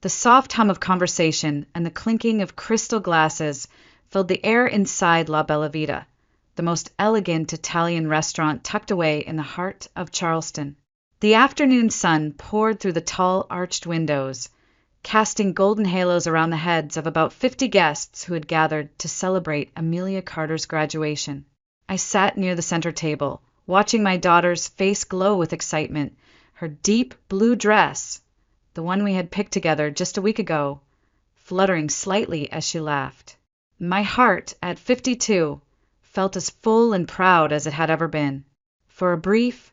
The soft hum of conversation and the clinking of crystal glasses filled the air inside La Bella Vita, the most elegant Italian restaurant tucked away in the heart of Charleston. The afternoon sun poured through the tall arched windows, casting golden halos around the heads of about 50 guests who had gathered to celebrate Amelia Carter's graduation. I sat near the center table, watching my daughter's face glow with excitement, her deep blue dress, the one we had picked together just a week ago, fluttering slightly as she laughed. My heart, at 52, felt as full and proud as it had ever been. For a brief,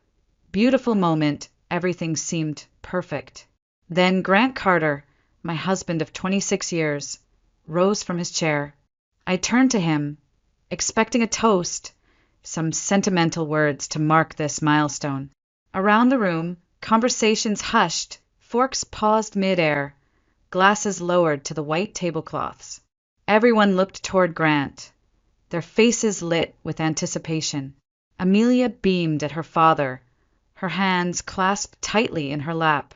beautiful moment, everything seemed perfect. Then Grant Carter, my husband of 26 years, rose from his chair. I turned to him, expecting a toast, some sentimental words to mark this milestone. Around the room, conversations hushed, forks paused midair, glasses lowered to the white tablecloths. Everyone looked toward Grant, their faces lit with anticipation. Amelia beamed at her father, her hands clasped tightly in her lap.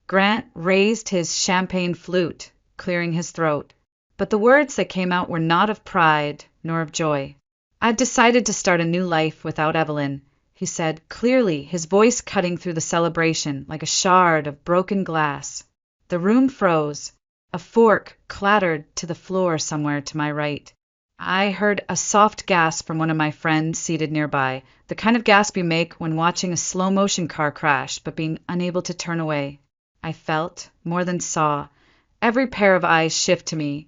Grant raised his champagne flute, clearing his throat. But the words that came out were not of pride nor of joy. "I've decided to start a new life without Evelyn," he said, clearly, his voice cutting through the celebration like a shard of broken glass. The room froze. A fork clattered to the floor somewhere to my right. I heard a soft gasp from one of my friends seated nearby, the kind of gasp you make when watching a slow-motion car crash but being unable to turn away. I felt, more than saw, every pair of eyes shift to me,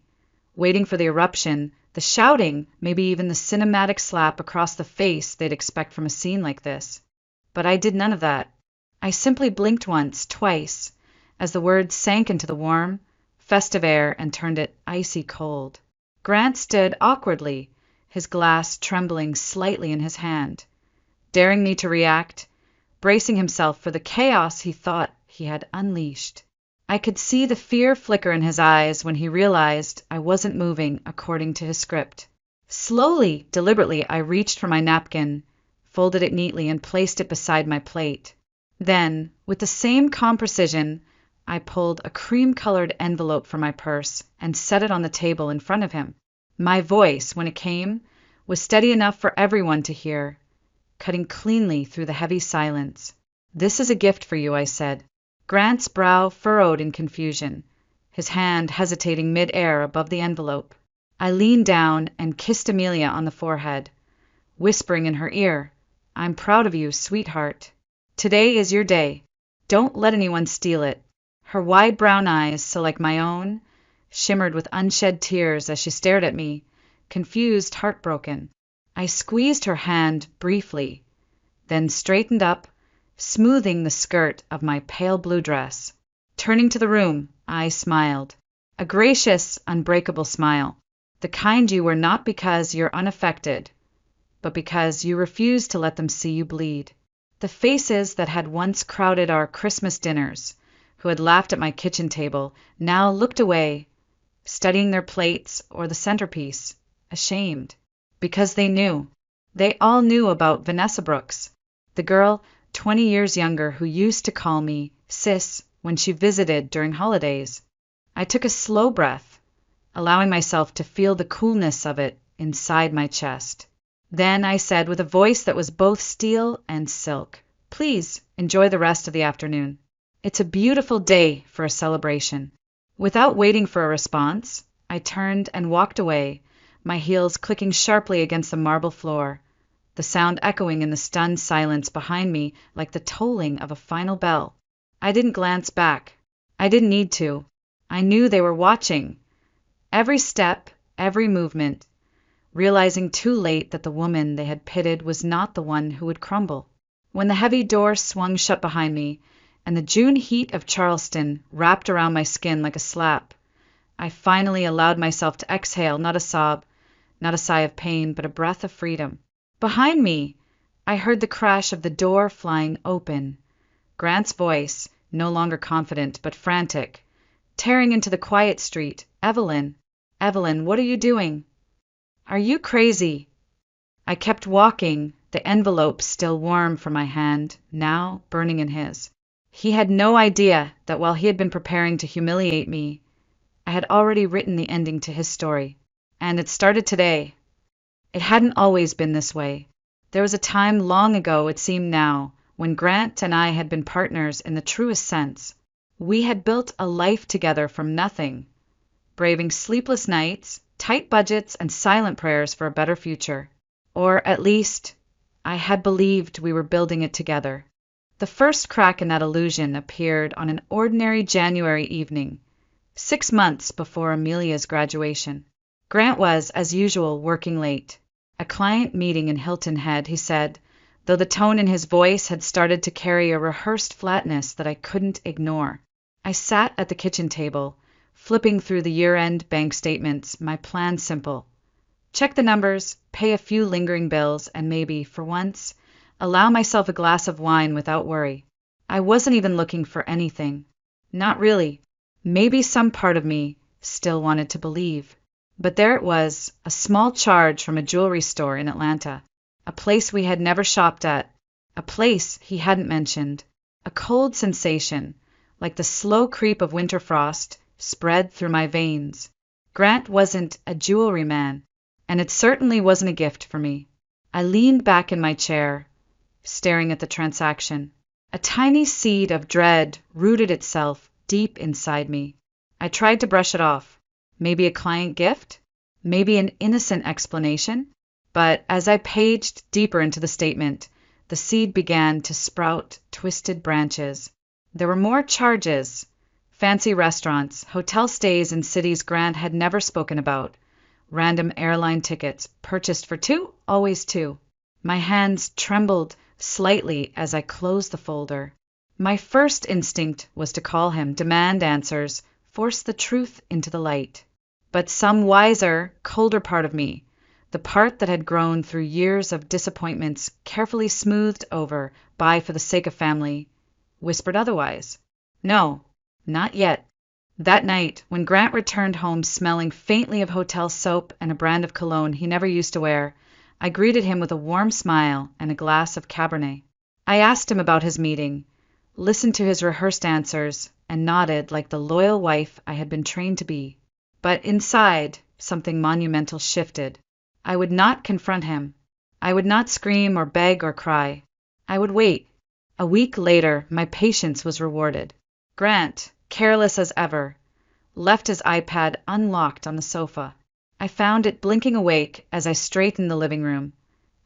waiting for the eruption, the shouting, maybe even the cinematic slap across the face they'd expect from a scene like this. But I did none of that. I simply blinked once, twice, as the words sank into the warm, festive air and turned it icy cold. Grant stood awkwardly, his glass trembling slightly in his hand, daring me to react, bracing himself for the chaos he thought he had unleashed. I could see the fear flicker in his eyes when he realized I wasn't moving according to his script. Slowly, deliberately, I reached for my napkin, folded it neatly, and placed it beside my plate. Then, with the same calm precision, I pulled a cream-colored envelope from my purse and set it on the table in front of him. My voice, when it came, was steady enough for everyone to hear, cutting cleanly through the heavy silence. "This is a gift for you," I said. Grant's brow furrowed in confusion, his hand hesitating mid-air above the envelope. I leaned down and kissed Amelia on the forehead, whispering in her ear, "I'm proud of you, sweetheart. Today is your day. Don't let anyone steal it." Her wide brown eyes, so like my own, shimmered with unshed tears as she stared at me, confused, heartbroken. I squeezed her hand briefly, then straightened up, smoothing the skirt of my pale blue dress. Turning to the room, I smiled. A gracious, unbreakable smile. The kind you were not because you're unaffected, but because you refuse to let them see you bleed. The faces that had once crowded our Christmas dinners, who had laughed at my kitchen table, now looked away, studying their plates or the centerpiece, ashamed, because they knew. They all knew about Vanessa Brooks, the girl 20 years younger who used to call me Sis when she visited during holidays. I took a slow breath, allowing myself to feel the coolness of it inside my chest. Then I said with a voice that was both steel and silk, "Please enjoy the rest of the afternoon. It's a beautiful day for a celebration." Without waiting for a response, I turned and walked away, my heels clicking sharply against the marble floor, the sound echoing in the stunned silence behind me like the tolling of a final bell. I didn't glance back. I didn't need to. I knew they were watching. Every step, every movement, realizing too late that the woman they had pitted was not the one who would crumble. When the heavy door swung shut behind me, and the June heat of Charleston wrapped around my skin like a slap, I finally allowed myself to exhale, not a sob, not a sigh of pain, but a breath of freedom. Behind me, I heard the crash of the door flying open, Grant's voice, no longer confident but frantic, tearing into the quiet street. "Evelyn, Evelyn, what are you doing? Are you crazy?" I kept walking, the envelope still warm from my hand, now burning in his. He had no idea that while he had been preparing to humiliate me, I had already written the ending to his story. And it started today. It hadn't always been this way. There was a time long ago, it seemed now, when Grant and I had been partners in the truest sense. We had built a life together from nothing, braving sleepless nights, tight budgets, and silent prayers for a better future. Or at least, I had believed we were building it together. The first crack in that illusion appeared on an ordinary January evening, 6 months before Amelia's graduation. Grant was, as usual, working late. A client meeting in Hilton Head, he said, though the tone in his voice had started to carry a rehearsed flatness that I couldn't ignore. I sat at the kitchen table, flipping through the year-end bank statements, my plan simple. Check the numbers, pay a few lingering bills, and maybe, for once, allow myself a glass of wine without worry. I wasn't even looking for anything. Not really. Maybe some part of me still wanted to believe. But there it was, a small charge from a jewelry store in Atlanta, a place we had never shopped at, a place he hadn't mentioned. A cold sensation, like the slow creep of winter frost, spread through my veins. Grant wasn't a jewelry man, and it certainly wasn't a gift for me. I leaned back in my chair, staring at the transaction. A tiny seed of dread rooted itself deep inside me. I tried to brush it off. Maybe a client gift? Maybe an innocent explanation? But as I paged deeper into the statement, the seed began to sprout twisted branches. There were more charges. Fancy restaurants, hotel stays in cities Grant had never spoken about, random airline tickets, purchased for two, always two. My hands trembled slightly as I closed the folder. My first instinct was to call him, demand answers, force the truth into the light. But some wiser, colder part of me, the part that had grown through years of disappointments carefully smoothed over by for the sake of family, whispered otherwise. No, not yet. That night, when Grant returned home smelling faintly of hotel soap and a brand of cologne he never used to wear, I greeted him with a warm smile and a glass of Cabernet. I asked him about his meeting, listened to his rehearsed answers, and nodded like the loyal wife I had been trained to be. But inside, something monumental shifted. I would not confront him. I would not scream or beg or cry. I would wait. A week later, my patience was rewarded. Grant, careless as ever, left his iPad unlocked on the sofa. I found it blinking awake as I straightened the living room,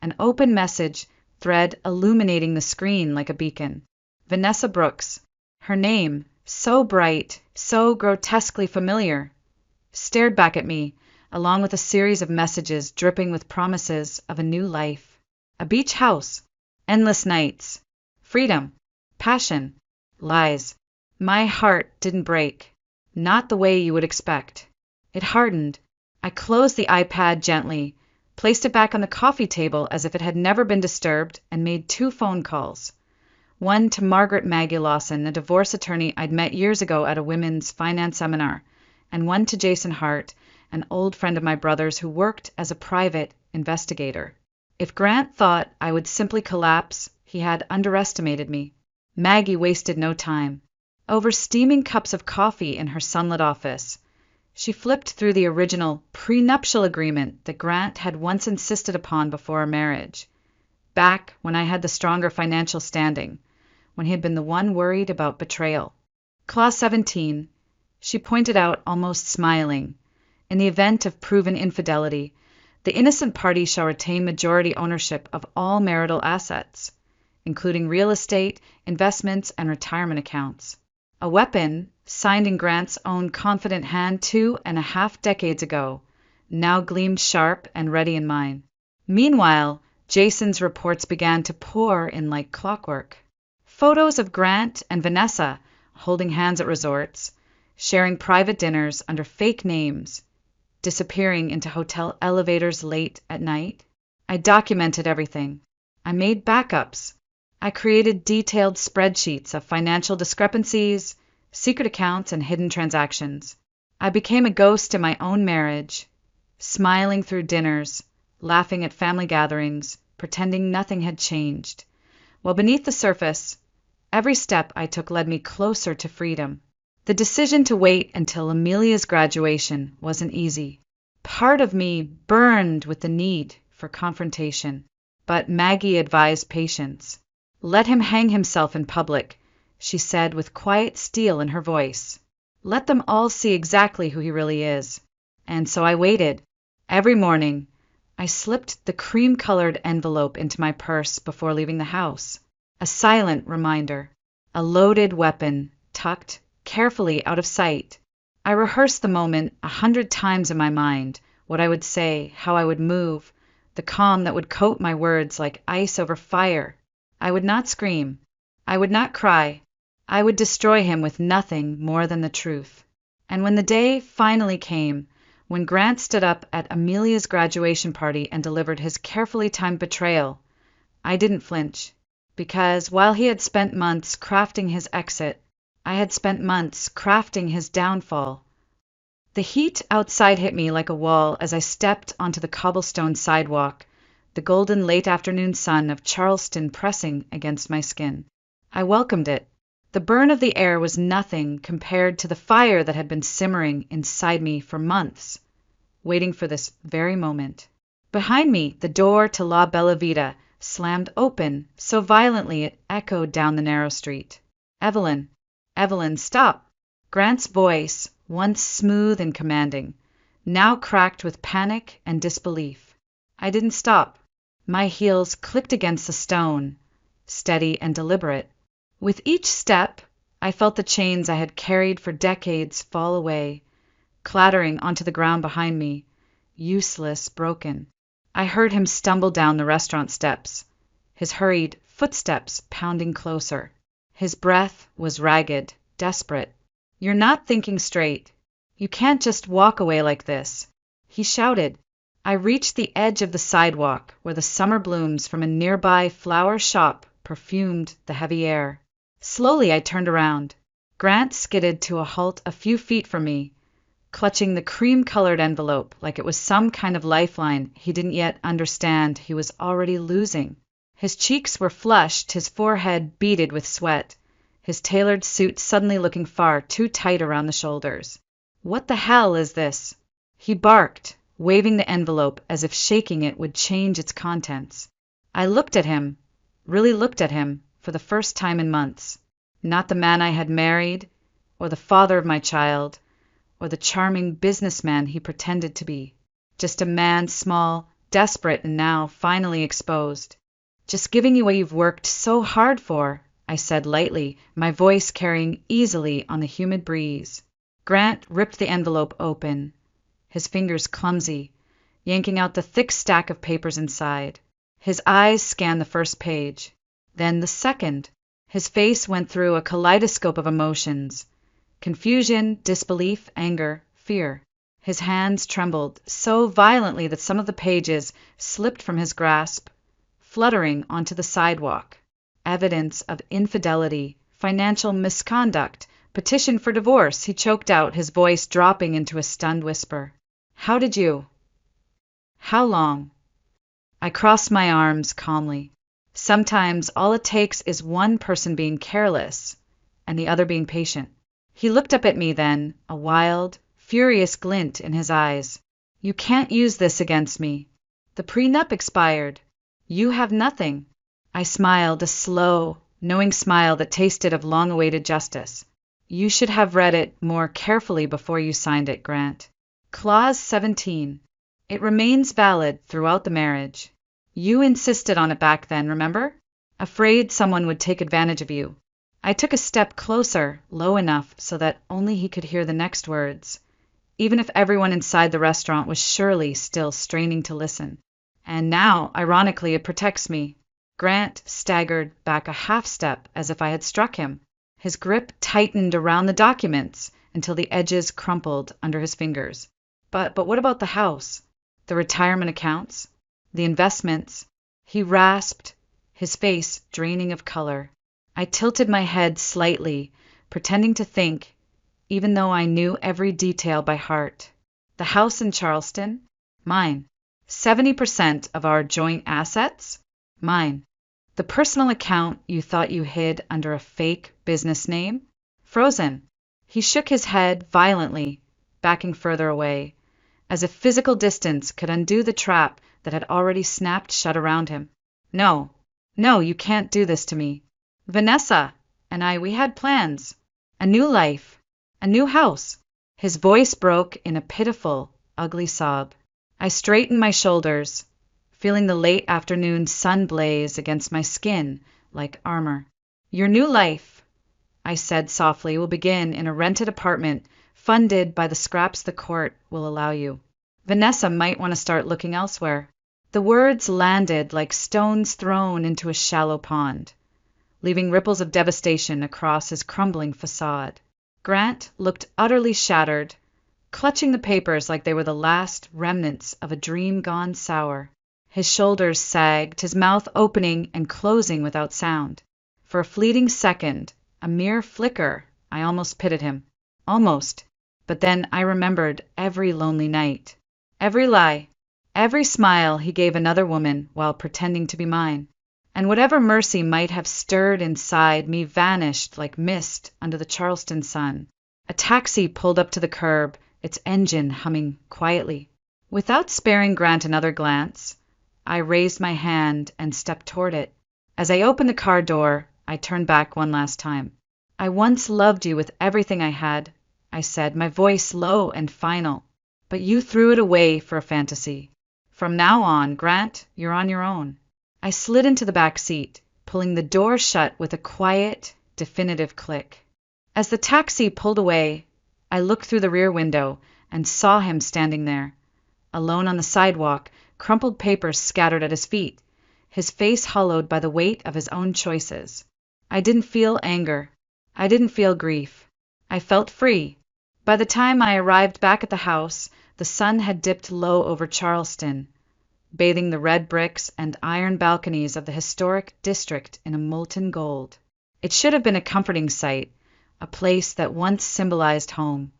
an open message thread illuminating the screen like a beacon. Vanessa Brooks. Her name, so bright, so grotesquely familiar, stared back at me, along with a series of messages dripping with promises of a new life. A beach house, endless nights, freedom, passion, lies. My heart didn't break, not the way you would expect. It hardened. I closed the iPad gently, placed it back on the coffee table as if it had never been disturbed, and made 2 phone calls. One to Margaret Maggie Lawson, a divorce attorney I'd met years ago at a women's finance seminar, and one to Jason Hart, an old friend of my brother's who worked as a private investigator. If Grant thought I would simply collapse, he had underestimated me. Maggie wasted no time. Over steaming cups of coffee in her sunlit office, she flipped through the original prenuptial agreement that Grant had once insisted upon before our marriage, back when I had the stronger financial standing, when he had been the one worried about betrayal. Clause 17, she pointed out almost smiling. In the event of proven infidelity, the innocent party shall retain majority ownership of all marital assets, including real estate, investments, and retirement accounts. A weapon, signed in Grant's own confident hand 2.5 decades ago, now gleamed sharp and ready in mine. Meanwhile, Jason's reports began to pour in like clockwork. Photos of Grant and Vanessa holding hands at resorts, sharing private dinners under fake names, disappearing into hotel elevators late at night. I documented everything. I made backups. I created detailed spreadsheets of financial discrepancies, secret accounts, and hidden transactions. I became a ghost in my own marriage, smiling through dinners, laughing at family gatherings, pretending nothing had changed, while beneath the surface, Every step I took led me closer to freedom. The decision to wait until Amelia's graduation wasn't easy. Part of me burned with the need for confrontation, but Maggie advised patience. Let him hang himself in public, she said with quiet steel in her voice. Let them all see exactly who he really is. And so I waited. Every morning, I slipped the cream-colored envelope into my purse before leaving the house. A silent reminder. A loaded weapon, tucked carefully out of sight. I rehearsed the moment 100 times in my mind, what I would say, how I would move, the calm that would coat my words like ice over fire. I would not scream. I would not cry. I would destroy him with nothing more than the truth. And when the day finally came, when Grant stood up at Amelia's graduation party and delivered his carefully timed betrayal, I didn't flinch, because while he had spent months crafting his exit, I had spent months crafting his downfall. The heat outside hit me like a wall as I stepped onto the cobblestone sidewalk, the golden late afternoon sun of Charleston pressing against my skin. I welcomed it. The burn of the air was nothing compared to the fire that had been simmering inside me for months, waiting for this very moment. Behind me, the door to La Bella Vita slammed open so violently it echoed down the narrow street. Evelyn, Evelyn, stop! Grant's voice, once smooth and commanding, now cracked with panic and disbelief. I didn't stop. My heels clicked against the stone, steady and deliberate. With each step, I felt the chains I had carried for decades fall away, clattering onto the ground behind me, useless, broken. I heard him stumble down the restaurant steps, his hurried footsteps pounding closer. His breath was ragged, desperate. You're not thinking straight. You can't just walk away like this, he shouted. I reached the edge of the sidewalk where the summer blooms from a nearby flower shop perfumed the heavy air. Slowly I turned around. Grant skidded to a halt a few feet from me, clutching the cream-colored envelope like it was some kind of lifeline he didn't yet understand he was already losing. His cheeks were flushed, his forehead beaded with sweat, his tailored suit suddenly looking far too tight around the shoulders. What the hell is this? He barked, waving the envelope as if shaking it would change its contents. I looked at him, really looked at him, for the first time in months. Not the man I had married, or the father of my child, or the charming businessman he pretended to be. Just a man, small, desperate, and now finally exposed. Just giving you what you've worked so hard for, I said lightly, my voice carrying easily on the humid breeze. Grant ripped the envelope open, his fingers clumsy, yanking out the thick stack of papers inside. His eyes scanned the first page, then the second. His face went through a kaleidoscope of emotions: confusion, disbelief, anger, fear. His hands trembled so violently that some of the pages slipped from his grasp, fluttering onto the sidewalk. Evidence of infidelity, financial misconduct, petition for divorce, he choked out, his voice dropping into a stunned whisper. How did you? How long? I crossed my arms calmly. Sometimes all it takes is one person being careless and the other being patient. He looked up at me then, a wild, furious glint in his eyes. You can't use this against me. The prenup expired. You have nothing. I smiled, a slow, knowing smile that tasted of long-awaited justice. You should have read it more carefully before you signed it, Grant. Clause 17. It remains valid throughout the marriage. You insisted on it back then, remember? Afraid someone would take advantage of you. I took a step closer, low enough so that only he could hear the next words, even if everyone inside the restaurant was surely still straining to listen. And now, ironically, it protects me. Grant staggered back a half step as if I had struck him. His grip tightened around the documents until the edges crumpled under his fingers. But what about the house? The retirement accounts? The investments? He rasped, his face draining of color. I tilted my head slightly, pretending to think, even though I knew every detail by heart. The house in Charleston? Mine. 70% of our joint assets? Mine. The personal account you thought you hid under a fake business name? Frozen. He shook his head violently, backing further away, as if physical distance could undo the trap that had already snapped shut around him. No, no, you can't do this to me. Vanessa and I, we had plans. A new life. A new house. His voice broke in a pitiful, ugly sob. I straightened my shoulders, feeling the late afternoon sun blaze against my skin like armor. Your new life, I said softly, will begin in a rented apartment funded by the scraps the court will allow you. Vanessa might want to start looking elsewhere. The words landed like stones thrown into a shallow pond, leaving ripples of devastation across his crumbling facade. Grant looked utterly shattered, clutching the papers like they were the last remnants of a dream gone sour. His shoulders sagged, his mouth opening and closing without sound. For a fleeting second, a mere flicker, I almost pitied him. Almost. But then I remembered every lonely night, every lie, every smile he gave another woman while pretending to be mine. And whatever mercy might have stirred inside me vanished like mist under the Charleston sun. A taxi pulled up to the curb, its engine humming quietly. Without sparing Grant another glance, I raised my hand and stepped toward it. As I opened the car door, I turned back one last time. I once loved you with everything I had, I said, my voice low and final. But you threw it away for a fantasy. From now on, Grant, you're on your own. I slid into the back seat, pulling the door shut with a quiet, definitive click. As the taxi pulled away, I looked through the rear window and saw him standing there, alone on the sidewalk, crumpled papers scattered at his feet, his face hollowed by the weight of his own choices. I didn't feel anger. I didn't feel grief. I felt free. By the time I arrived back at the house, the sun had dipped low over Charleston, bathing the red bricks and iron balconies of the historic district in a molten gold. It should have been a comforting sight, a place that once symbolized home,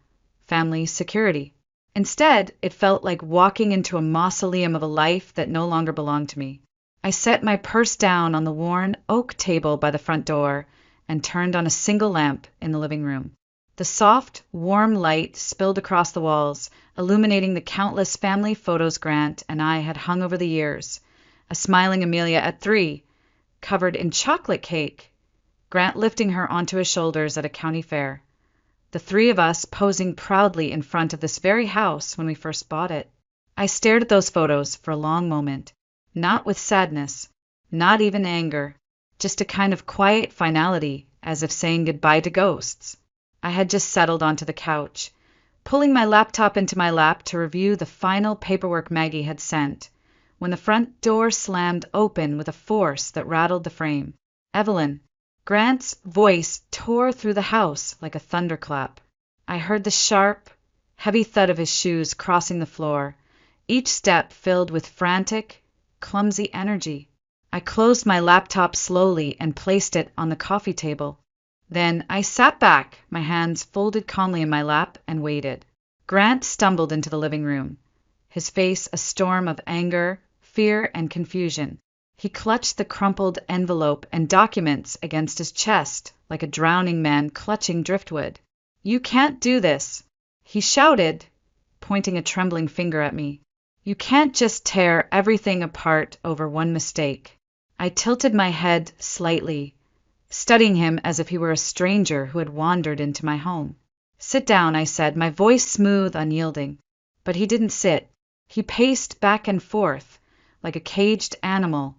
family, security. Instead, it felt like walking into a mausoleum of a life that no longer belonged to me. I set my purse down on the worn oak table by the front door and turned on a single lamp in the living room. The soft, warm light spilled across the walls, illuminating the countless family photos Grant and I had hung over the years. A smiling Amelia at 3, covered in chocolate cake, Grant lifting her onto his shoulders at a county fair. The three of us posing proudly in front of this very house when we first bought it. I stared at those photos for a long moment, not with sadness, not even anger, just a kind of quiet finality, as if saying goodbye to ghosts. I had just settled onto the couch, pulling my laptop into my lap to review the final paperwork Maggie had sent, when the front door slammed open with a force that rattled the frame. Evelyn. Grant's voice tore through the house like a thunderclap. I heard the sharp, heavy thud of his shoes crossing the floor, each step filled with frantic, clumsy energy. I closed my laptop slowly and placed it on the coffee table. Then I sat back, my hands folded calmly in my lap, and waited. Grant stumbled into the living room, his face a storm of anger, fear, and confusion. He clutched the crumpled envelope and documents against his chest like a drowning man clutching driftwood. "You can't do this," he shouted, pointing a trembling finger at me. "You can't just tear everything apart over one mistake." I tilted my head slightly, studying him as if he were a stranger who had wandered into my home. "Sit down," I said, my voice smooth, unyielding. But he didn't sit. He paced back and forth, like a caged animal,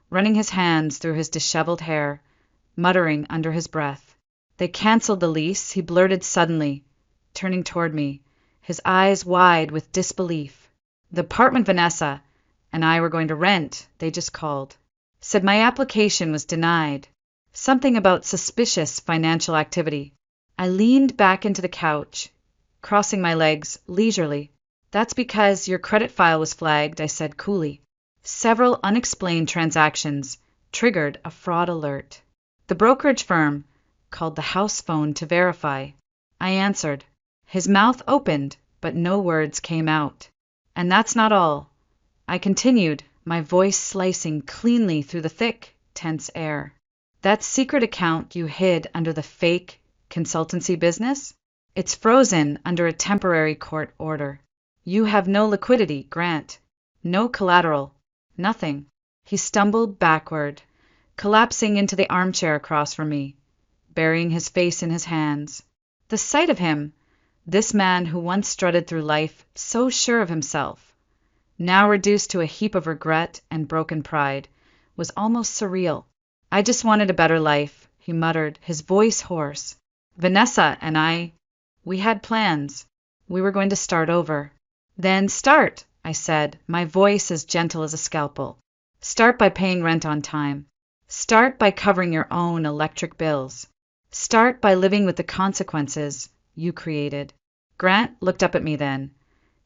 running his hands through his disheveled hair, muttering under his breath. "They canceled the lease," he blurted suddenly, turning toward me, his eyes wide with disbelief. "The apartment Vanessa and I were going to rent, they just called. Said my application was denied. Something about suspicious financial activity." I leaned back into the couch, crossing my legs leisurely. "That's because your credit file was flagged," I said coolly. "Several unexplained transactions triggered a fraud alert. The brokerage firm called the house phone to verify." I answered. His mouth opened, but no words came out. "And that's not all," I continued, my voice slicing cleanly through the thick, tense air. That secret account you hid under the fake consultancy business? It's frozen under a temporary court order. You have no liquidity, Grant. No collateral. Nothing. He stumbled backward, collapsing into the armchair across from me, burying his face in his hands. The sight of him, this man who once strutted through life so sure of himself, now reduced to a heap of regret and broken pride, was almost surreal. I just wanted a better life, he muttered, his voice hoarse. Vanessa and I, we had plans. We were going to start over. Then start, I said, my voice as gentle as a scalpel. Start by paying rent on time. Start by covering your own electric bills. Start by living with the consequences you created. Grant looked up at me then,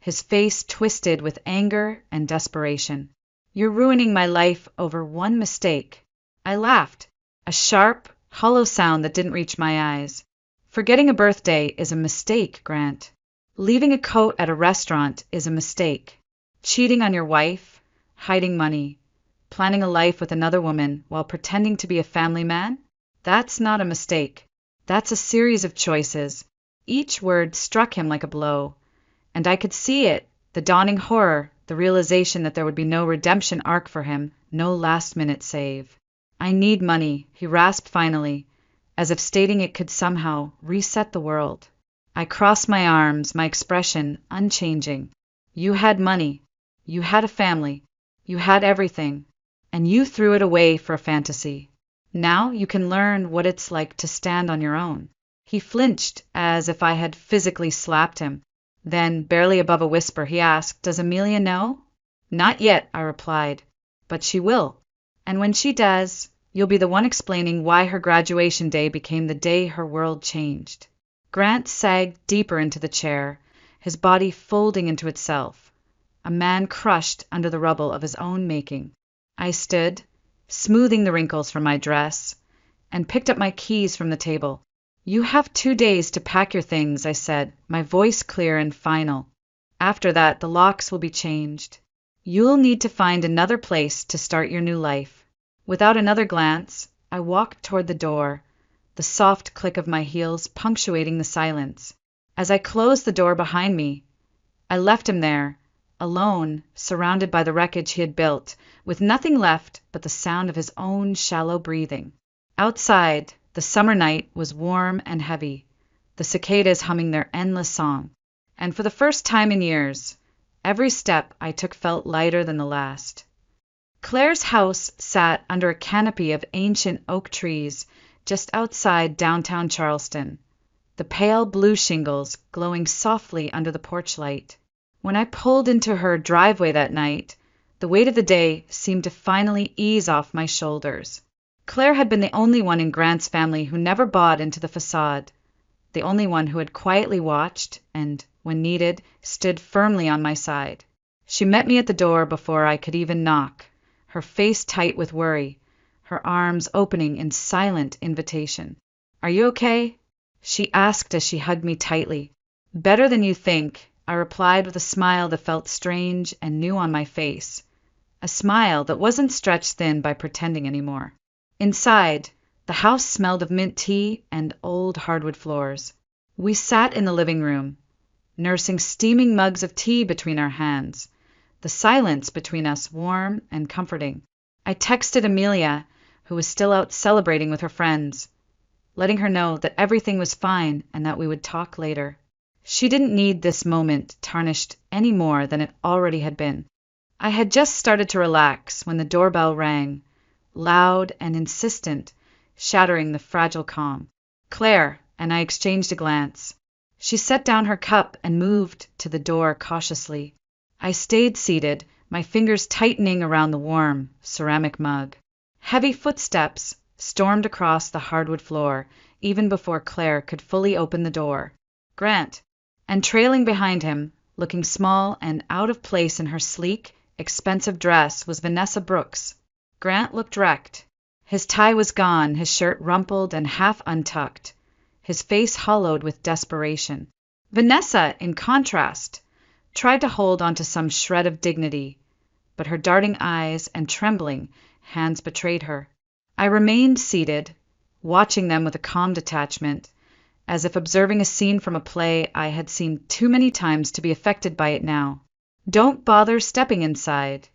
his face twisted with anger and desperation. You're ruining my life over one mistake. I laughed, a sharp, hollow sound that didn't reach my eyes. Forgetting a birthday is a mistake, Grant. Leaving a coat at a restaurant is a mistake. Cheating on your wife, hiding money, planning a life with another woman while pretending to be a family man? That's not a mistake. That's a series of choices. Each word struck him like a blow, and I could see it, the dawning horror, the realization that there would be no redemption arc for him, no last-minute save. I need money, he rasped finally, as if stating it could somehow reset the world. I crossed my arms, my expression unchanging. You had money. You had a family. You had everything. And you threw it away for a fantasy. Now you can learn what it's like to stand on your own. He flinched, as if I had physically slapped him. Then, barely above a whisper, he asked, Does Amelia know? Not yet, I replied. But she will. And when she does, you'll be the one explaining why her graduation day became the day her world changed. Grant sagged deeper into the chair, his body folding into itself, a man crushed under the rubble of his own making. I stood, smoothing the wrinkles from my dress, and picked up my keys from the table. You have 2 days to pack your things, I said, my voice clear and final. After that, the locks will be changed. You'll need to find another place to start your new life. Without another glance, I walked toward the door, the soft click of my heels punctuating the silence. As I closed the door behind me, I left him there, alone, surrounded by the wreckage he had built, with nothing left but the sound of his own shallow breathing. Outside, the summer night was warm and heavy, the cicadas humming their endless song, and for the first time in years, every step I took felt lighter than the last. Claire's house sat under a canopy of ancient oak trees just outside downtown Charleston, the pale blue shingles glowing softly under the porch light. When I pulled into her driveway that night, the weight of the day seemed to finally ease off my shoulders. Claire had been the only one in Grant's family who never bought into the facade, the only one who had quietly watched and, when needed, stood firmly on my side. She met me at the door before I could even knock, her face tight with worry, her arms opening in silent invitation. Are you okay? She asked as she hugged me tightly. Better than you think, I replied with a smile that felt strange and new on my face, a smile that wasn't stretched thin by pretending anymore. Inside, the house smelled of mint tea and old hardwood floors. We sat in the living room, nursing steaming mugs of tea between our hands, the silence between us warm and comforting. I texted Amelia, who was still out celebrating with her friends, letting her know that everything was fine and that we would talk later. She didn't need this moment tarnished any more than it already had been. I had just started to relax when the doorbell rang, loud and insistent, shattering the fragile calm. Claire and I exchanged a glance. She set down her cup and moved to the door cautiously. I stayed seated, my fingers tightening around the warm, ceramic mug. Heavy footsteps stormed across the hardwood floor, even before Claire could fully open the door. Grant, and trailing behind him, looking small and out of place in her sleek, expensive dress, was Vanessa Brooks. Grant looked wrecked. His tie was gone, his shirt rumpled and half untucked, his face hollowed with desperation. Vanessa, in contrast, tried to hold onto some shred of dignity, but her darting eyes and trembling hands betrayed her. I remained seated, watching them with a calm detachment, as if observing a scene from a play I had seen too many times to be affected by it now. "Don't bother stepping inside,"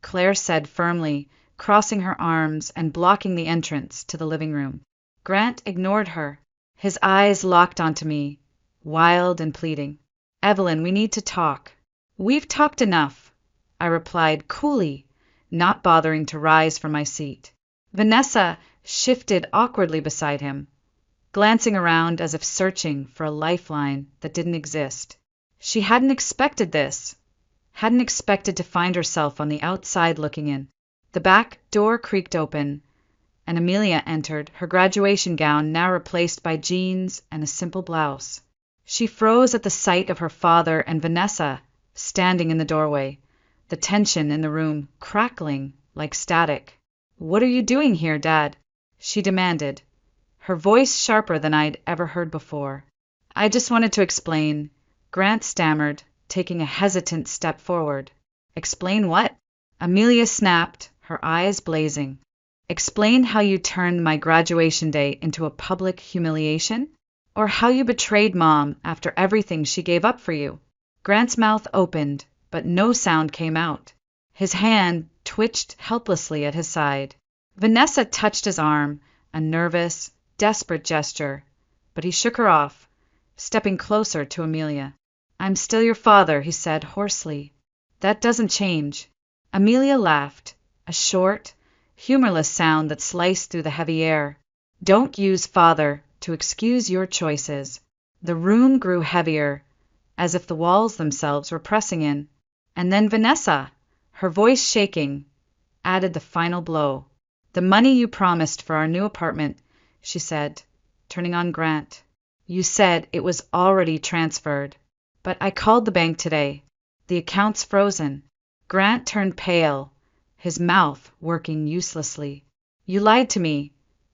Claire said firmly, crossing her arms and blocking the entrance to the living room. Grant ignored her. His eyes locked onto me, wild and pleading. "Evelyn, we need to talk." "We've talked enough," I replied coolly, not bothering to rise from my seat. Vanessa shifted awkwardly beside him, glancing around as if searching for a lifeline that didn't exist. She hadn't expected this, hadn't expected to find herself on the outside looking in. The back door creaked open, and Amelia entered, her graduation gown now replaced by jeans and a simple blouse. She froze at the sight of her father and Vanessa standing in the doorway, the tension in the room crackling like static. "What are you doing here, Dad?" she demanded, her voice sharper than I'd ever heard before. "I just wanted to explain," Grant stammered, taking a hesitant step forward. "Explain what?" Amelia snapped, her eyes blazing. "Explain how you turned my graduation day into a public humiliation? Or how you betrayed Mom after everything she gave up for you?" Grant's mouth opened, but no sound came out. His hand twitched helplessly at his side. Vanessa touched his arm, a nervous, desperate gesture, but he shook her off, stepping closer to Amelia. "I'm still your father," he said hoarsely. "That doesn't change." Amelia laughed, a short, humorless sound that sliced through the heavy air. "Don't use father to excuse your choices." The room grew heavier, as if the walls themselves were pressing in. And then Vanessa, her voice shaking, added the final blow. "The money you promised for our new apartment," she said, turning on Grant. "You said it was already transferred. But I called the bank today. The account's frozen." Grant turned pale, his mouth working uselessly. "You lied to me,"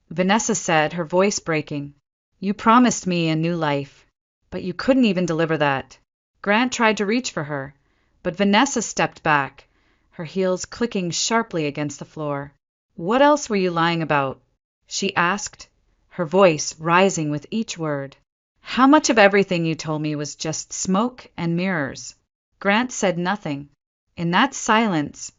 Vanessa said, her voice breaking. "You promised me a new life, but you couldn't even deliver that." Grant tried to reach for her, but Vanessa stepped back, her heels clicking sharply against the floor. "What else were you lying about?" she asked, her voice rising with each word. "How much of everything you told me was just smoke and mirrors?" Grant said nothing. In that silence,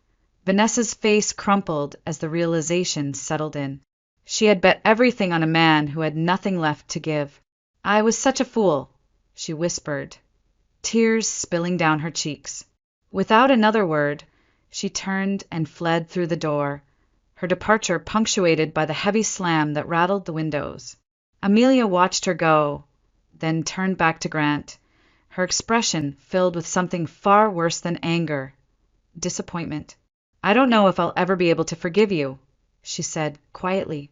Vanessa's face crumpled as the realization settled in. She had bet everything on a man who had nothing left to give. "I was such a fool," she whispered, tears spilling down her cheeks. Without another word, she turned and fled through the door, her departure punctuated by the heavy slam that rattled the windows. Amelia watched her go, then turned back to Grant, her expression filled with something far worse than anger, disappointment. "I don't know if I'll ever be able to forgive you," she said quietly.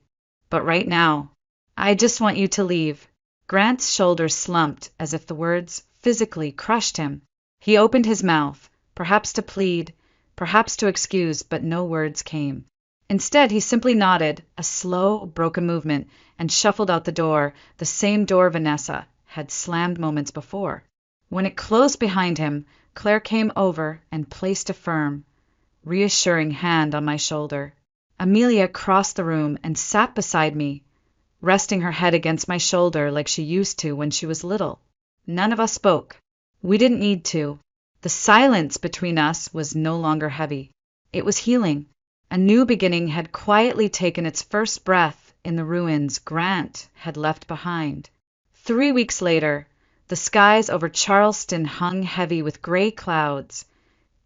"But right now, I just want you to leave." Grant's shoulders slumped as if the words physically crushed him. He opened his mouth, perhaps to plead, perhaps to excuse, but no words came. Instead, he simply nodded, a slow, broken movement, and shuffled out the door, the same door Vanessa had slammed moments before. When it closed behind him, Claire came over and placed a firm, reassuring hand on my shoulder. Amelia crossed the room and sat beside me, resting her head against my shoulder like she used to when she was little. None of us spoke. We didn't need to. The silence between us was no longer heavy. It was healing. A new beginning had quietly taken its first breath in the ruins Grant had left behind. 3 weeks later, the skies over Charleston hung heavy with gray clouds,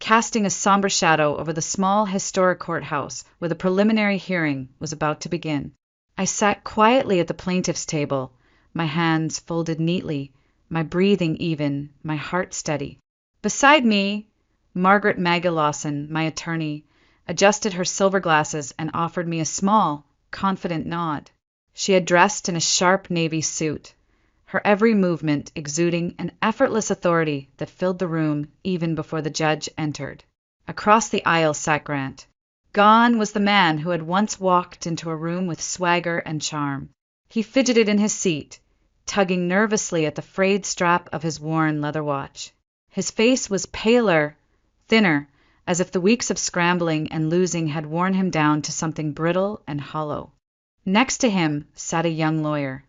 casting a somber shadow over the small historic courthouse where the preliminary hearing was about to begin. I sat quietly at the plaintiff's table, my hands folded neatly, my breathing even, my heart steady. Beside me, Margaret Maggie Lawson, my attorney, adjusted her silver glasses and offered me a small, confident nod. She had dressed in a sharp navy suit, her every movement exuding an effortless authority that filled the room even before the judge entered. Across the aisle sat Grant. Gone was the man who had once walked into a room with swagger and charm. He fidgeted in his seat, tugging nervously at the frayed strap of his worn leather watch. His face was paler, thinner, as if the weeks of scrambling and losing had worn him down to something brittle and hollow. Next to him sat a young lawyer.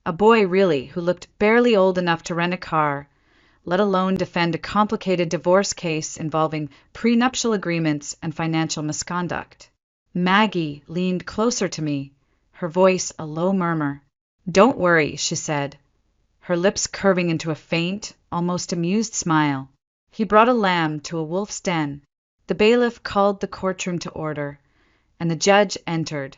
A boy, really, who looked barely old enough to rent a car, let alone defend a complicated divorce case involving prenuptial agreements and financial misconduct. Maggie leaned closer to me, her voice a low murmur. "Don't worry," she said, her lips curving into a faint, almost amused smile. He brought a lamb to a wolf's den. The bailiff called the courtroom to order, and the judge entered,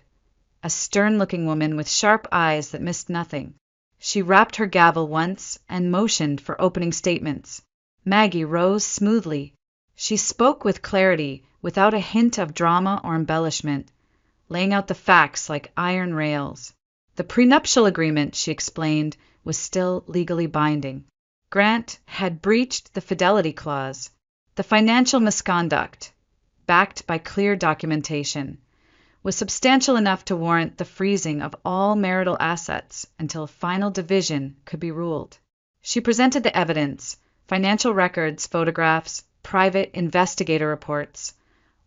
a stern-looking woman with sharp eyes that missed nothing. She rapped her gavel once and motioned for opening statements. Maggie rose smoothly. She spoke with clarity, without a hint of drama or embellishment, laying out the facts like iron rails. The prenuptial agreement, she explained, was still legally binding. Grant had breached the fidelity clause. The financial misconduct, backed by clear documentation, was substantial enough to warrant the freezing of all marital assets until a final division could be ruled. She presented the evidence, financial records, photographs, private investigator reports,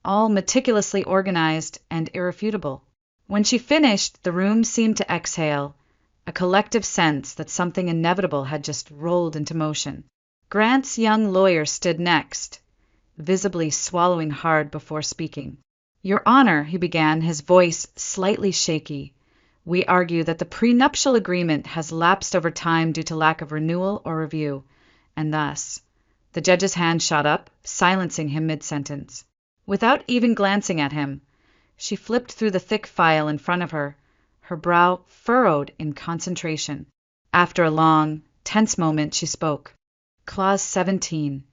all meticulously organized and irrefutable. When she finished, the room seemed to exhale, a collective sense that something inevitable had just rolled into motion. Grant's young lawyer stood next, visibly swallowing hard before speaking. "Your Honor," he began, his voice slightly shaky, "we argue that the prenuptial agreement has lapsed over time due to lack of renewal or review, and thus—" The judge's hand shot up, silencing him mid-sentence. Without even glancing at him, she flipped through the thick file in front of her, her brow furrowed in concentration. After a long, tense moment, she spoke. "Clause 17,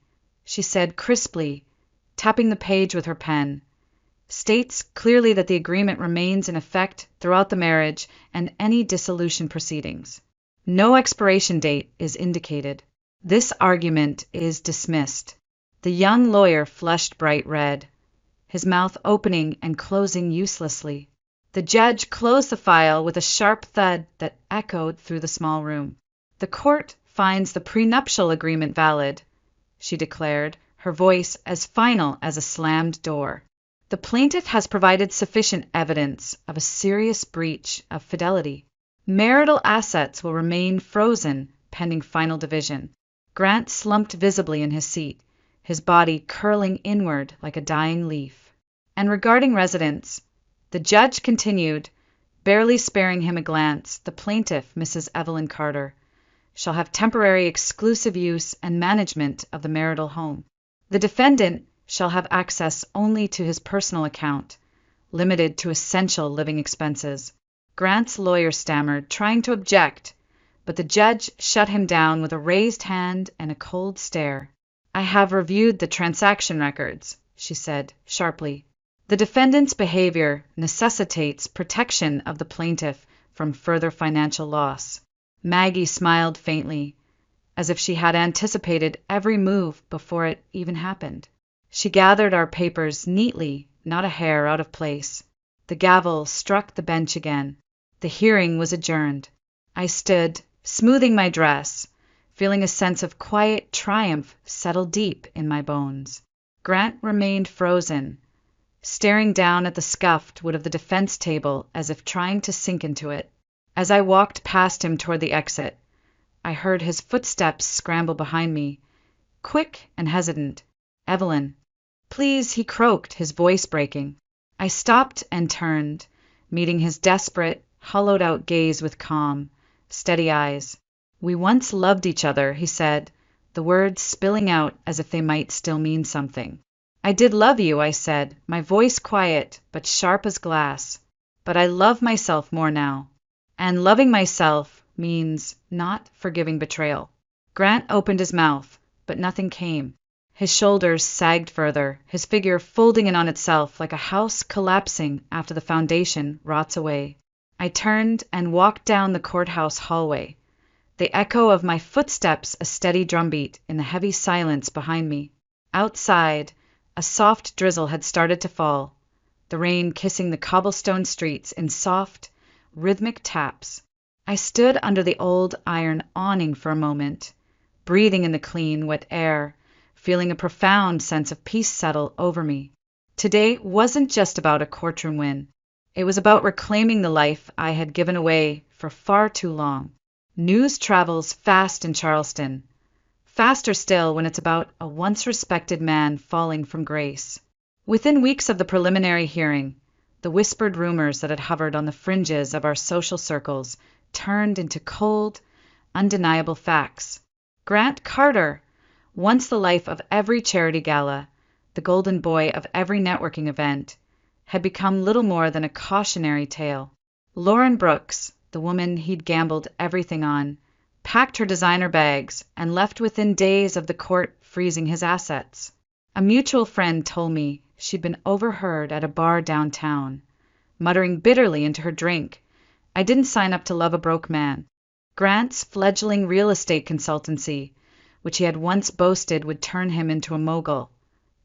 she said crisply, tapping the page with her pen, states clearly that the agreement remains in effect throughout the marriage and any dissolution proceedings. No expiration date is indicated. This argument is dismissed." The young lawyer flushed bright red, his mouth opening and closing uselessly. The judge closed the file with a sharp thud that echoed through the small room. "The court finds the prenuptial agreement valid," she declared, her voice as final as a slammed door. "The plaintiff has provided sufficient evidence of a serious breach of fidelity. Marital assets will remain frozen pending final division." Grant slumped visibly in his seat, his body curling inward like a dying leaf. "And regarding residence," the judge continued, barely sparing him a glance, "the plaintiff, Mrs. Evelyn Carter, shall have temporary exclusive use and management of the marital home. The defendant shall have access only to his personal account, limited to essential living expenses." Grant's lawyer stammered, trying to object, but the judge shut him down with a raised hand and a cold stare. "I have reviewed the transaction records," she said sharply. "The defendant's behavior necessitates protection of the plaintiff from further financial loss." Maggie smiled faintly, as if she had anticipated every move before it even happened. She gathered our papers neatly, not a hair out of place. The gavel struck the bench again. The hearing was adjourned. I stood, smoothing my dress, feeling a sense of quiet triumph settle deep in my bones. Grant remained frozen, staring down at the scuffed wood of the defense table as if trying to sink into it. As I walked past him toward the exit, I heard his footsteps scramble behind me, quick and hesitant. "Evelyn." "Please," he croaked, his voice breaking. I stopped and turned, meeting his desperate, hollowed-out gaze with calm, steady eyes. "We once loved each other," he said, the words spilling out as if they might still mean something. "I did love you," I said, my voice quiet but sharp as glass. "But I love myself more now. And loving myself means not forgiving betrayal." Grant opened his mouth, but nothing came. His shoulders sagged further, his figure folding in on itself like a house collapsing after the foundation rots away. I turned and walked down the courthouse hallway, the echo of my footsteps a steady drumbeat in the heavy silence behind me. Outside, a soft drizzle had started to fall, the rain kissing the cobblestone streets in soft, rhythmic taps. I stood under the old iron awning for a moment, breathing in the clean, wet air, feeling a profound sense of peace settle over me. Today wasn't just about a courtroom win. It was about reclaiming the life I had given away for far too long. News travels fast in Charleston, faster still when it's about a once respected man falling from grace. Within weeks of the preliminary hearing, the whispered rumors that had hovered on the fringes of our social circles turned into cold, undeniable facts. Grant Carter, once the life of every charity gala, the golden boy of every networking event, had become little more than a cautionary tale. Lauren Brooks, the woman he'd gambled everything on, packed her designer bags and left within days of the court freezing his assets. A mutual friend told me she'd been overheard at a bar downtown, muttering bitterly into her drink, "I didn't sign up to love a broke man." Grant's fledgling real estate consultancy, which he had once boasted would turn him into a mogul,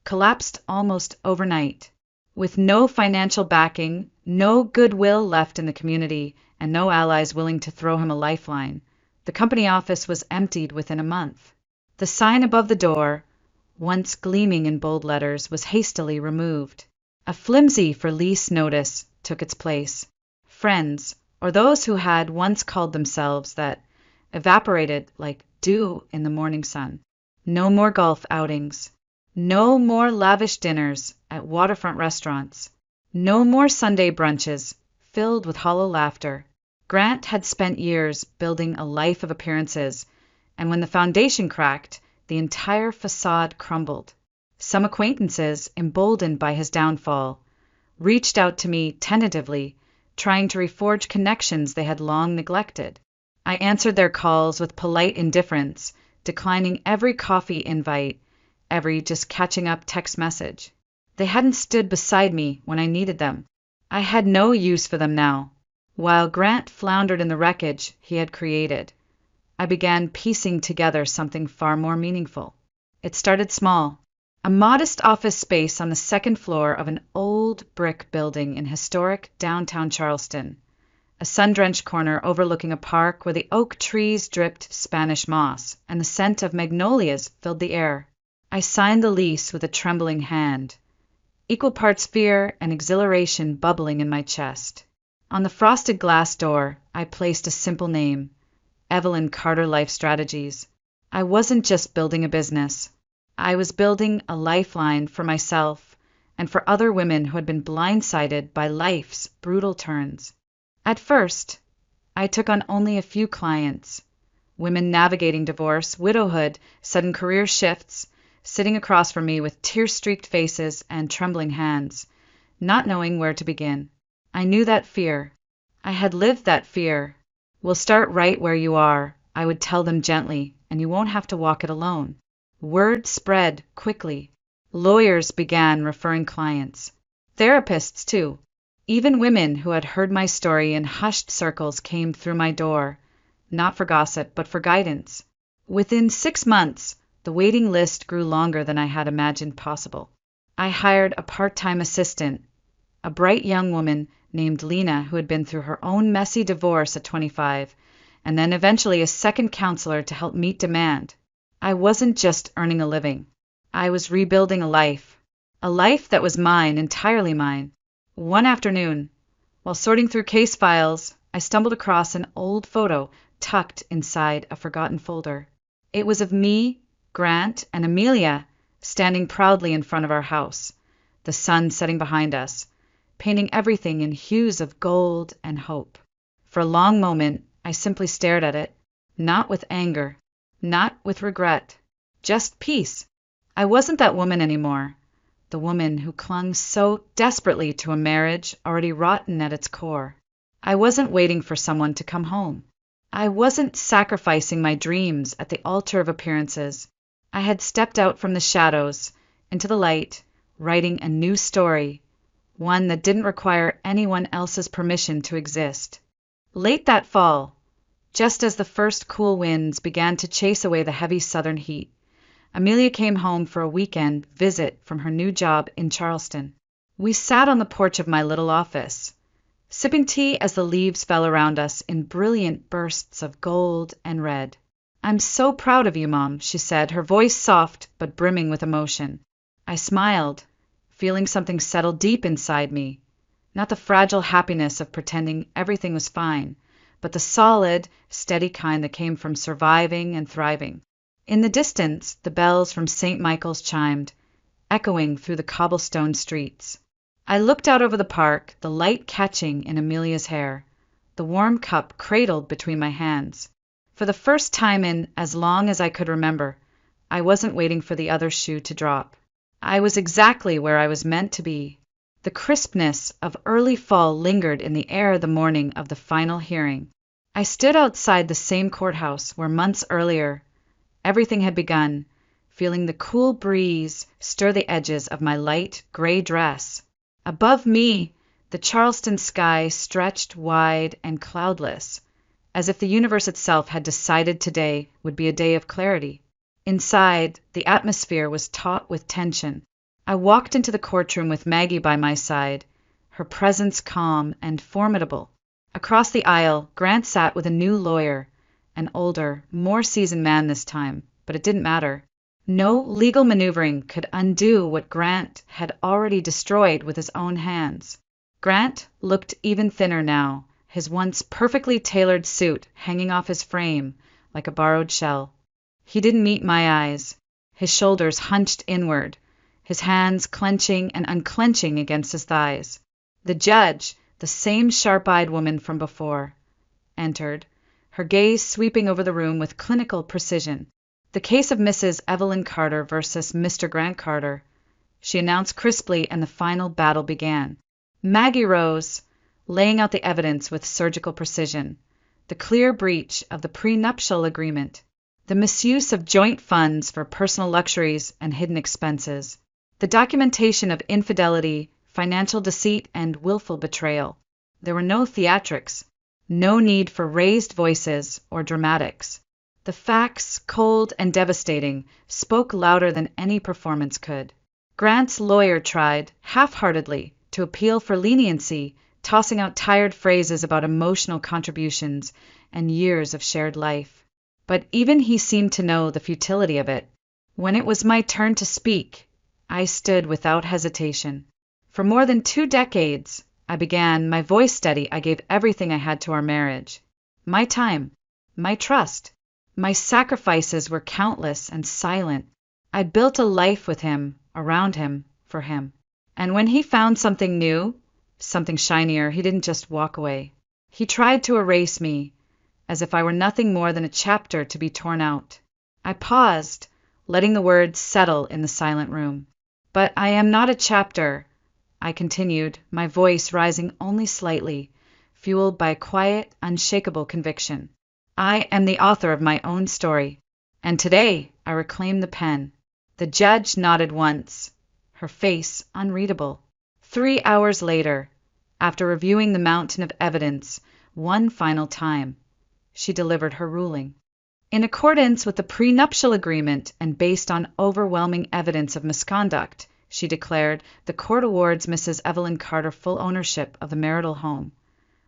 collapsed almost overnight. With no financial backing, no goodwill left in the community, and no allies willing to throw him a lifeline, the company office was emptied within a month. The sign above the door, once gleaming in bold letters, was hastily removed. A flimsy for lease notice took its place. Friends, or those who had once called themselves that, evaporated like dew in the morning sun. No more golf outings. No more lavish dinners at waterfront restaurants. No more Sunday brunches filled with hollow laughter. Grant had spent years building a life of appearances, and when the foundation cracked, the entire facade crumbled. Some acquaintances, emboldened by his downfall, reached out to me tentatively, trying to reforge connections they had long neglected. I answered their calls with polite indifference, declining every coffee invite, every just catching up text message. They hadn't stood beside me when I needed them. I had no use for them now. While Grant floundered in the wreckage he had created, I began piecing together something far more meaningful. It started small. A modest office space on the second floor of an old brick building in historic downtown Charleston, a sun-drenched corner overlooking a park where the oak trees dripped Spanish moss and the scent of magnolias filled the air. I signed the lease with a trembling hand, equal parts fear and exhilaration bubbling in my chest. On the frosted glass door, I placed a simple name, Evelyn Carter Life Strategies. I wasn't just building a business. I was building a lifeline for myself and for other women who had been blindsided by life's brutal turns. At first, I took on only a few clients, women navigating divorce, widowhood, sudden career shifts, sitting across from me with tear-streaked faces and trembling hands, not knowing where to begin. I knew that fear. I had lived that fear. "We'll start right where you are," I would tell them gently, "and you won't have to walk it alone." Word spread quickly. Lawyers began referring clients. Therapists, too. Even women who had heard my story in hushed circles came through my door, not for gossip, but for guidance. Within 6 months, the waiting list grew longer than I had imagined possible. I hired a part-time assistant, a bright young woman named Lena who had been through her own messy divorce at 25, and then eventually a second counselor to help meet demand. I wasn't just earning a living. I was rebuilding a life that was mine, entirely mine. One afternoon, while sorting through case files, I stumbled across an old photo tucked inside a forgotten folder. It was of me, Grant, and Amelia standing proudly in front of our house, the sun setting behind us, painting everything in hues of gold and hope. For a long moment, I simply stared at it, not with anger, not with regret, just peace. I wasn't that woman anymore, the woman who clung so desperately to a marriage already rotten at its core. I wasn't waiting for someone to come home. I wasn't sacrificing my dreams at the altar of appearances. I had stepped out from the shadows into the light, writing a new story, one that didn't require anyone else's permission to exist. Late that fall, just as the first cool winds began to chase away the heavy southern heat, Amelia came home for a weekend visit from her new job in Charleston. We sat on the porch of my little office, sipping tea as the leaves fell around us in brilliant bursts of gold and red. "I'm so proud of you, Mom," she said, her voice soft but brimming with emotion. I smiled, feeling something settle deep inside me, Not the fragile happiness of pretending everything was fine, but the solid, steady kind that came from surviving and thriving. In the distance, the bells from St. Michael's chimed, echoing through the cobblestone streets. I looked out over the park, the light catching in Amelia's hair, the warm cup cradled between my hands. For the first time in as long as I could remember, I wasn't waiting for the other shoe to drop. I was exactly where I was meant to be. The crispness of early fall lingered in the air the morning of the final hearing. I stood outside the same courthouse where months earlier everything had begun, feeling the cool breeze stir the edges of my light gray dress. Above me, the Charleston sky stretched wide and cloudless, as if the universe itself had decided today would be a day of clarity. Inside, the atmosphere was taut with tension. I walked into the courtroom with Maggie by my side, her presence calm and formidable. Across the aisle, Grant sat with a new lawyer, an older, more seasoned man this time, but it didn't matter. No legal maneuvering could undo what Grant had already destroyed with his own hands. Grant looked even thinner now, his once perfectly tailored suit hanging off his frame like a borrowed shell. He didn't meet my eyes, his shoulders hunched inward, his hands clenching and unclenching against his thighs. The judge, the same sharp-eyed woman from before, entered, her gaze sweeping over the room with clinical precision. The case of Mrs. Evelyn Carter versus Mr. Grant Carter, she announced crisply, and the final battle began. Maggie rose, laying out the evidence with surgical precision. The clear breach of the prenuptial agreement, the misuse of joint funds for personal luxuries and hidden expenses, the documentation of infidelity, financial deceit, and willful betrayal. There were no theatrics, no need for raised voices or dramatics. The facts, cold and devastating, spoke louder than any performance could. Grant's lawyer tried, half-heartedly, to appeal for leniency, tossing out tired phrases about emotional contributions and years of shared life. But even he seemed to know the futility of it. When it was my turn to speak, I stood without hesitation. For more than 2 decades, I began, my voice steady, I gave everything I had to our marriage. My time, my trust, my sacrifices were countless and silent. I built a life with him, around him, for him. And when he found something new, something shinier, he didn't just walk away. He tried to erase me, as if I were nothing more than a chapter to be torn out. I paused, letting the words settle in the silent room. But I am not a chapter, I continued, my voice rising only slightly, fueled by quiet, unshakable conviction. I am the author of my own story, and today I reclaim the pen. The judge nodded once, her face unreadable. 3 hours later, after reviewing the mountain of evidence one final time, she delivered her ruling. In accordance with the prenuptial agreement and based on overwhelming evidence of misconduct, she declared, the court awards Mrs. Evelyn Carter full ownership of the marital home,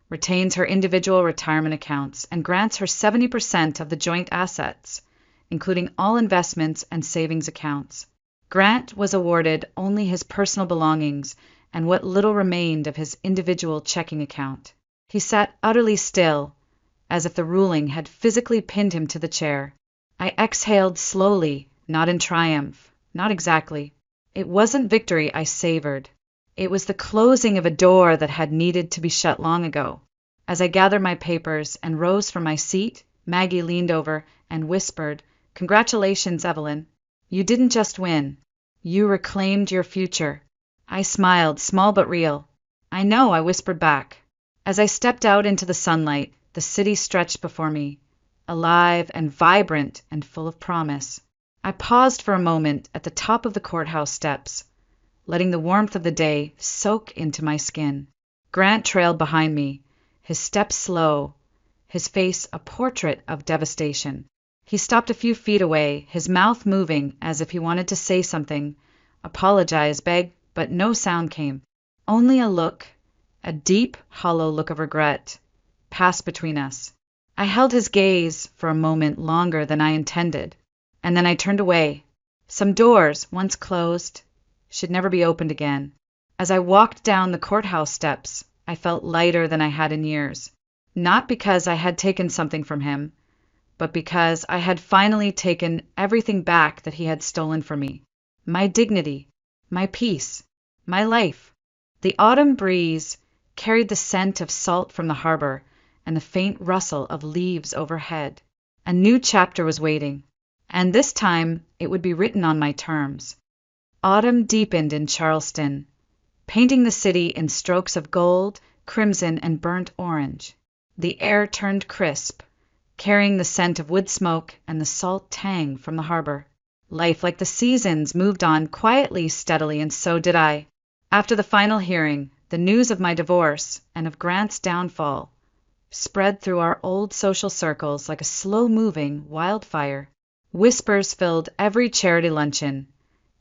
retains her individual retirement accounts, and grants her 70% of the joint assets, including all investments and savings accounts. Grant was awarded only his personal belongings and what little remained of his individual checking account. He sat utterly still, as if the ruling had physically pinned him to the chair. I exhaled slowly, not in triumph, not exactly. It wasn't victory I savored. It was the closing of a door that had needed to be shut long ago. As I gathered my papers and rose from my seat, Maggie leaned over and whispered, "Congratulations, Evelyn. You didn't just win. You reclaimed your future." I smiled, small but real. "I know," I whispered back. As I stepped out into the sunlight, the city stretched before me, alive and vibrant and full of promise. I paused for a moment at the top of the courthouse steps, letting the warmth of the day soak into my skin. Grant trailed behind me, his steps slow, his face a portrait of devastation. He stopped a few feet away, his mouth moving as if he wanted to say something, apologize, beg, but no sound came. Only a look, a deep, hollow look of regret, passed between us. I held his gaze for a moment longer than I intended, and then I turned away. Some doors, once closed, should never be opened again. As I walked down the courthouse steps, I felt lighter than I had in years. Not because I had taken something from him, but because I had finally taken everything back that he had stolen from me. My dignity, my peace, my life. The autumn breeze carried the scent of salt from the harbor and the faint rustle of leaves overhead. A new chapter was waiting, and this time it would be written on my terms. Autumn deepened in Charleston, painting the city in strokes of gold, crimson, and burnt orange. The air turned crisp, carrying the scent of wood smoke and the salt tang from the harbor. Life, like the seasons, moved on quietly, steadily, and so did I. After the final hearing, the news of my divorce and of Grant's downfall spread through our old social circles like a slow-moving wildfire. Whispers filled every charity luncheon,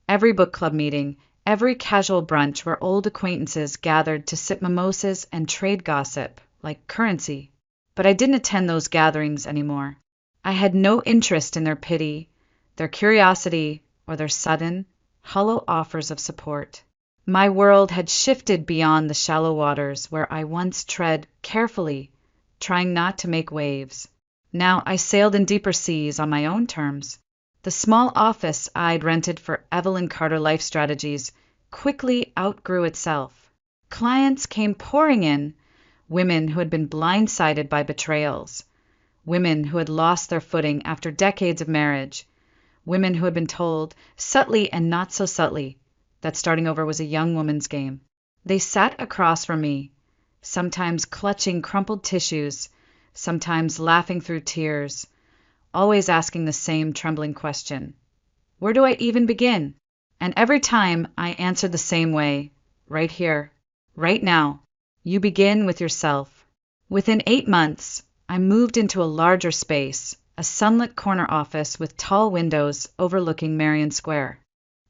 every book club meeting, every casual brunch where old acquaintances gathered to sip mimosas and trade gossip like currency. But I didn't attend those gatherings anymore. I had no interest in their pity, their curiosity, or their sudden, hollow offers of support. My world had shifted beyond the shallow waters where I once tread carefully, trying not to make waves. Now I sailed in deeper seas on my own terms. The small office I'd rented for Evelyn Carter Life Strategies quickly outgrew itself. Clients came pouring in, women who had been blindsided by betrayals, women who had lost their footing after decades of marriage, women who had been told, subtly and not so subtly, that starting over was a young woman's game. They sat across from me, sometimes clutching crumpled tissues, sometimes laughing through tears, always asking the same trembling question. Where do I even begin? And every time I answered the same way, right here, right now. You begin with yourself. Within 8 months, I moved into a larger space, a sunlit corner office with tall windows overlooking Marion Square.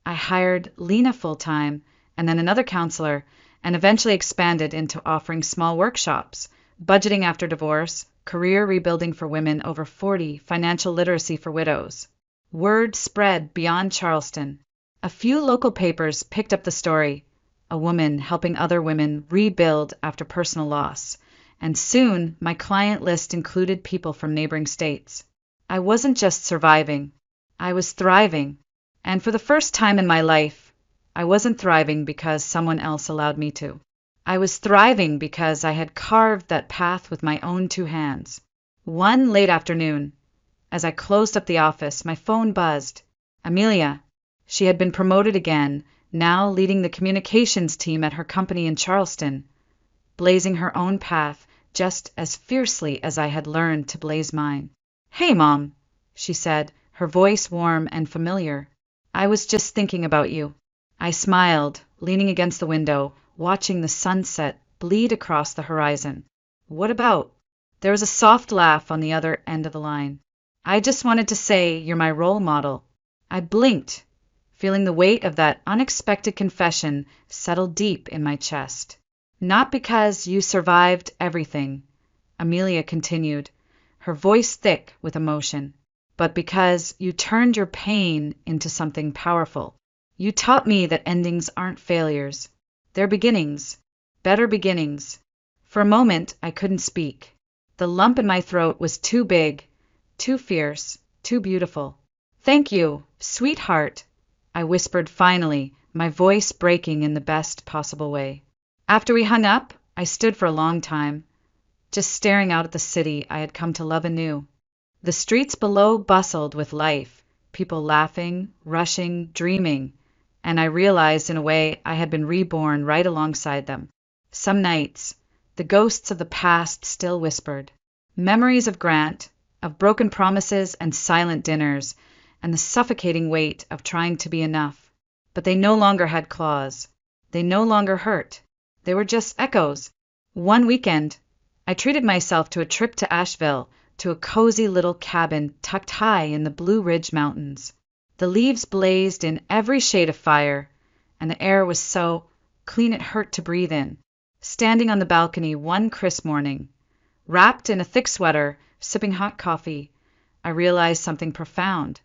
I hired Lena full-time, and then another counselor, and eventually expanded into offering small workshops, budgeting after divorce, career rebuilding for women over 40, financial literacy for widows. Word spread beyond Charleston. A few local papers picked up the story, a woman helping other women rebuild after personal loss, and soon my client list included people from neighboring states. I wasn't just surviving, I was thriving. And for the first time in my life, I wasn't thriving because someone else allowed me to. I was thriving because I had carved that path with my own 2 hands. One late afternoon, as I closed up the office, my phone buzzed. Amelia. She had been promoted again, now leading the communications team at her company in Charleston, blazing her own path just as fiercely as I had learned to blaze mine. Hey, Mom, she said, her voice warm and familiar. I was just thinking about you. I smiled, leaning against the window, watching the sunset bleed across the horizon. What about? There was a soft laugh on the other end of the line. I just wanted to say you're my role model. I blinked, feeling the weight of that unexpected confession settle deep in my chest. Not because you survived everything, Amelia continued, her voice thick with emotion, but because you turned your pain into something powerful. You taught me that endings aren't failures. They're beginnings, better beginnings. For a moment, I couldn't speak. The lump in my throat was too big, too fierce, too beautiful. Thank you, sweetheart, I whispered finally, my voice breaking in the best possible way. After we hung up, I stood for a long time, just staring out at the city I had come to love anew. The streets below bustled with life, people laughing, rushing, dreaming, and I realized in a way I had been reborn right alongside them. Some nights, the ghosts of the past still whispered. Memories of Grant, of broken promises and silent dinners, and the suffocating weight of trying to be enough. But they no longer had claws. They no longer hurt. They were just echoes. One weekend, I treated myself to a trip to Asheville, to a cozy little cabin tucked high in the Blue Ridge Mountains. The leaves blazed in every shade of fire, and the air was so clean it hurt to breathe in. Standing on the balcony one crisp morning, wrapped in a thick sweater, sipping hot coffee, I realized something profound.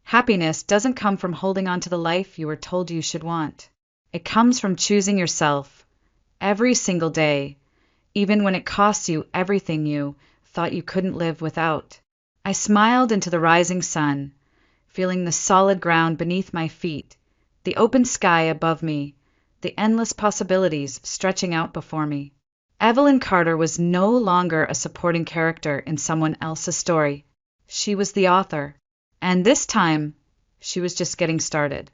Happiness doesn't come from holding on to the life you were told you should want. It comes from choosing yourself every single day, even when it costs you everything you thought you couldn't live without. I smiled into the rising sun, feeling the solid ground beneath my feet, the open sky above me, the endless possibilities stretching out before me. Evelyn Carter was no longer a supporting character in someone else's story. She was the author. And this time, she was just getting started.